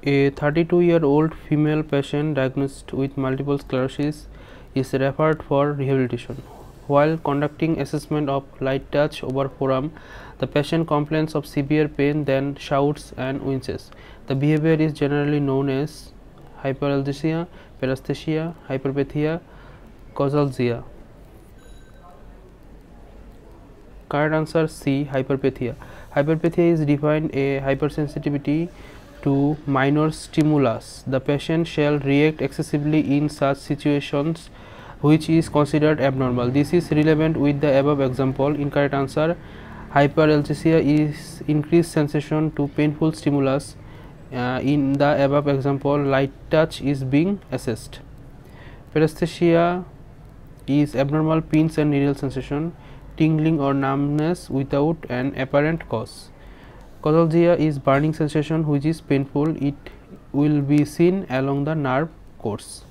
A 32-year-old female patient diagnosed with multiple sclerosis is referred for rehabilitation. While conducting assessment of light touch over forearm, the patient complains of severe pain, then shouts and winces. The behavior is generally known as hyperalgesia, paresthesia, hyperpathia, causalgia. Correct answer C. Hyperpathia. Hyperpathia is defined a hypersensitivity to minor stimulus. The patient shall react excessively in such situations, which is considered abnormal. This is relevant with the above example. Incorrect answer. Hyperalgesia is increased sensation to painful stimulus. In the above example, light touch is being assessed. Paresthesia is abnormal pins and needle sensation, tingling or numbness without an apparent cause. Causalgia is burning sensation which is painful. It will be seen along the nerve course.